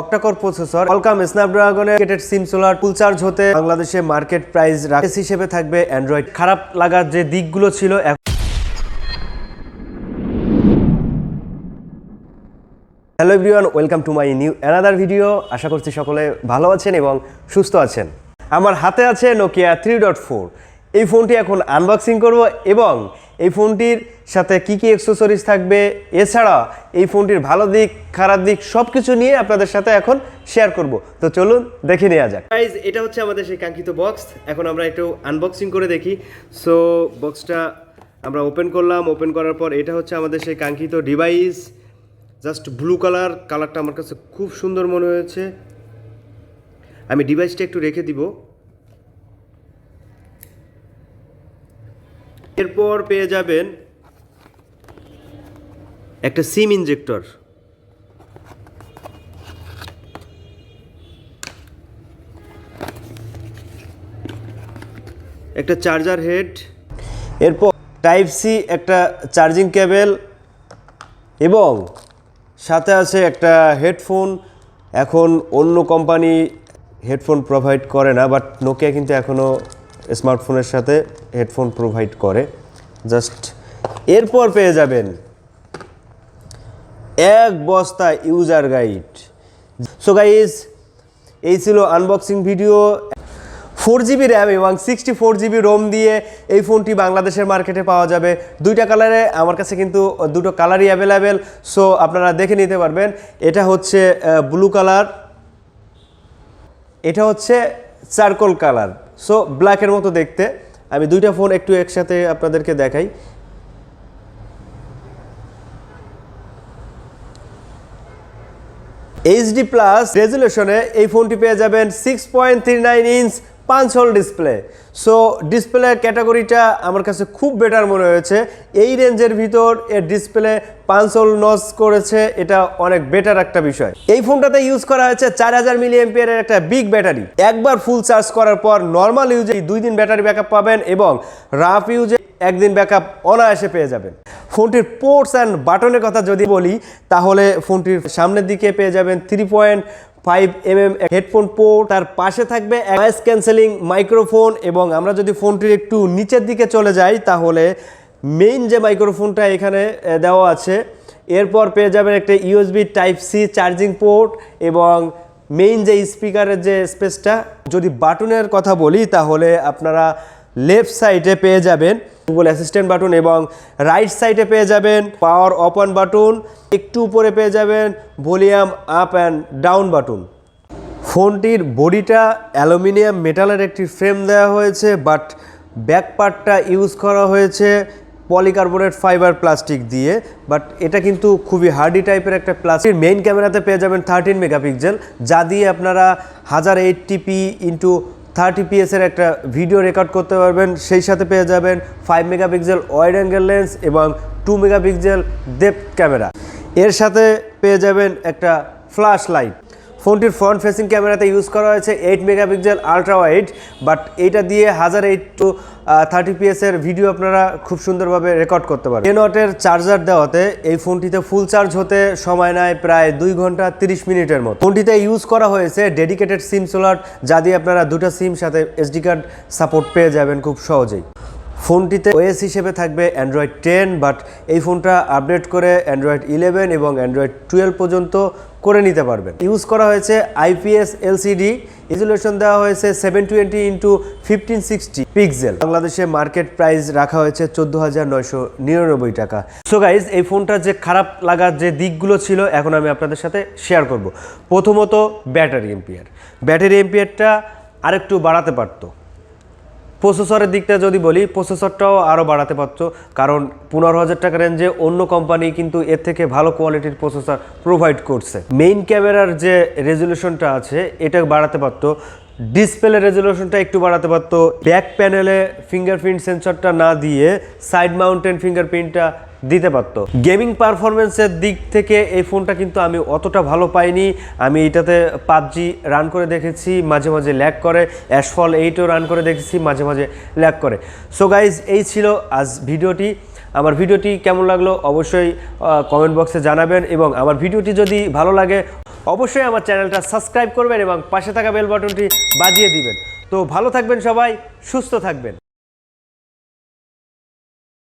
Octa-core processor Qualcomm স্ন্যাপড্রাগনের সিম solar full charge হতে বাংলাদেশে market price Rakesh হিসেবে থাকবে অ্যান্ড্রয়েড। খারাপ লাগার যে দিকগুলো ছিল hello everyone, welcome to my new another video. আশা করছি সকলে ভালো আছেন এবং সুস্থ আছেন। আমার হাতে আছে Nokia 3.4। এই ফোনটি এখন আনবক্সিং করব এবং এই ফোনটির সাথে কি কি অ্যাকসেসরিজ থাকবে, এছাড়া এই ফোনটির ভালো দিক খারাপ দিক সব কিছু নিয়ে আপনাদের সাথে এখন শেয়ার করব। তো চলুন দেখে নেওয়া যাক। গাইজ, এটা হচ্ছে আমাদের সেই কাঙ্ক্ষিত বক্স। এখন আমরা একটু আনবক্সিং করে দেখি। সো বক্সটা আমরা ওপেন করলাম। ওপেন করার পর এটা হচ্ছে আমাদের সেই কাঙ্ক্ষিত ডিভাইস। জাস্ট ব্লু কালারটা আমার কাছে খুব সুন্দর মনে হয়েছে। আমি ডিভাইসটা একটু রেখে দিব। এরপর পেয়ে যাবেন একটা সিম ইনজেক্টর, একটা চার্জার হেড, এরপর টাইপ সি একটা চার্জিং কেবল এবং সাথে আছে একটা হেডফোন। এখন অন্য কোম্পানি হেডফোন প্রোভাইড করে না, বাট নোকিয়া কিন্তু এখনও স্মার্টফোনের সাথে হেডফোন প্রোভাইড করে। জাস্ট এরপর পেয়ে যাবেন এক বস্তা ইউজার গাইড। সো গাইজ, এই ছিল আনবক্সিং ভিডিও। 4GB র্যাম এবং 64GB রোম দিয়ে এই ফোনটি বাংলাদেশের মার্কেটে পাওয়া যাবে দুইটা কালারে। আমার কাছে কিন্তু দুটো কালারই অ্যাভেলেবেল, সো আপনারা দেখে নিতে পারবেন। এটা হচ্ছে ব্লু কালার, এটা হচ্ছে চারকোল কালার, সো ব্ল্যাকের মতো দেখতে। আমি দুইটা ফোন একটু একসাথে আপনাদেরকে দেখাই। এইচডি প্লাস রেজুলেশনে এই ফোনটি পেয়ে যাবেন 6.39 inch punch hole display. So display ক্যাটাগরিটা আমার কাছে খুব বেটার মনে হয়েছে। এই রেঞ্জের ভিতর এর ডিসপ্লে পাঞ্চ হোল নচ করেছে, এটা অনেক বেটার একটা বিষয়। এই ফোনটাতে ইউজ করা হয়েছে 4000 মিলিঅ্যাম্পিয়ারের একটা বিগ ব্যাটারি। একবার ফুল চার্জ করার পর নর্মাল ইউজে 2 দিন ব্যাটারি ব্যাকআপ পাবেন এবং রাফ ইউজে 1 দিন ব্যাকআপ অনায়াসে পেয়ে যাবেন। ফোনটির পোর্টস অ্যান্ড বাটনের কথা যদি বলি, তাহলে ফোনটির সামনের দিকে পেয়ে যাবেন 3.5mm হেডফোন পোর্ট, তার পাশে থাকবে নয়েজ ক্যান্সেলিং মাইক্রোফোন এবং আমরা যদি ফোনটির একটু নিচের দিকে চলে যাই তাহলে মেইন যে মাইক্রোফোনটা এখানে দেওয়া আছে, এরপর পেয়ে যাবেন একটা USB type C charging port এবং মেইন যে স্পিকারের যে স্পেসটা। যদি বাটনের কথা বলি তাহলে আপনারা লেফট সাইডে পেয়ে যাবেন গুগল অ্যাসিস্ট্যান্ট বাটন এবং রাইট সাইডে পেয়ে যাবেন পাওয়ার অফ অন বাটন। একটু উপরে পেয়ে যাবেন volume up and down button. ফোনটির বডিটা অ্যালুমিনিয়াম মেটালের একটি ফ্রেম দেওয়া হয়েছে, বাট ব্যাক পার্টটা ইউজ করা হয়েছে পলিকার্বনেট ফাইবার প্লাস্টিক দিয়ে, বাট এটা কিন্তু খুবই হার্ডি টাইপের একটা প্লাস্টিক। মেইন ক্যামেরাতে পেয়ে যাবেন 13 মেগাপিক্সেল, যা দিয়ে আপনারা 1080p ইন্টু 30fps এর একটা ভিডিও রেকর্ড করতে পারবেন। সেই সাথে পেয়ে যাবেন 5 মেগাপিক্সেল ওয়াইড অ্যাঙ্গেল লেন্স এবং 2 মেগাপিক্সেল ডেপথ ক্যামেরা। এর সাথে পেয়ে যাবেন একটা ফ্ল্যাশ লাইট। ফোনটির ফ্রন্ট ফেসিং ক্যামেরাতে ইউজ করা হয়েছে 8 মেগাপিক্সেল আলট্রা ওয়াইড, বাট এটা দিয়ে 1080p এর ভিডিও আপনারা খুব সুন্দরভাবে রেকর্ড করতে পারবেন। 10 ওয়াটের চার্জার দেওয়াতে এই ফোনটিতে ফুল চার্জ হতে সময় নেয় প্রায় 2 ঘন্টা 30 মিনিটের মতো। ফোনটিতে ইউজ করা হয়েছে ডেডিকেটেড সিম সোলার, যা দিয়ে আপনারা দুটো সিম সাথে এসডি কার্ড সাপোর্ট পেয়ে যাবেন খুব সহজেই। ফোনটিতে ওএস হিসেবে থাকবে অ্যান্ড্রয়েড 10, বাট এই ফোনটা আপডেট করে অ্যান্ড্রয়েড 11 এবং অ্যান্ড্রয়েড 12 পর্যন্ত করে নিতে পারবেন। ইউজ করা হয়েছে আইপিএস এলসিডি, রেজুলেশন দেওয়া হয়েছে 720x1560 পিক্সেল। বাংলাদেশে মার্কেট প্রাইস রাখা হয়েছে 14,999 টাকা। সো গাইজ, এই ফোনটার যে খারাপ লাগার যে দিকগুলো ছিল এখন আমি আপনাদের সাথে শেয়ার করব। প্রথমত ব্যাটারি এম্পিয়ারটা আরেকটু বাড়াতে পারতো। প্রসেসরের দিকটা যদি বলি, প্রসেসরটাও আরও বাড়াতে পারতো, কারণ 15,000 টাকা রেঞ্জে অন্য কোম্পানি কিন্তু এর থেকে ভালো কোয়ালিটির প্রসেসর প্রোভাইড করছে। মেইন ক্যামেরার যে রেজুলেশনটা আছে এটা বাড়াতে পারতো, ডিসপ্লে রেজুলেশনটা একটু বাড়াতে পারতো, ব্যাক প্যানেলে ফিঙ্গারপ্রিন্ট সেন্সরটা না দিয়ে সাইড মাউন্টেন ফিঙ্গারপ্রিন্টটা দিতে পারতো। গেমিং পারফরমেন্সের দিক থেকে এই ফোনটা কিন্তু আমি অতটা ভালো পাইনি। আমি এটাতে পাবজি রান করে দেখেছি, মাঝে মাঝে ল্যাগ করে, অ্যাশফল 8ও রান করে দেখেছি, মাঝে মাঝে ল্যাগ করে। সো গাইজ, এই ছিল আজ ভিডিওটি। আমার ভিডিওটি কেমন লাগলো অবশ্যই কমেন্ট বক্সে জানাবেন এবং আমার ভিডিওটি যদি ভালো লাগে অবশ্যই আমার চ্যানেলটা সাবস্ক্রাইব করবেন এবং পাশে থাকা বেল বাটনটি বাজিয়ে দিবেন। তো ভালো থাকবেন সবাই, সুস্থ থাকবেন।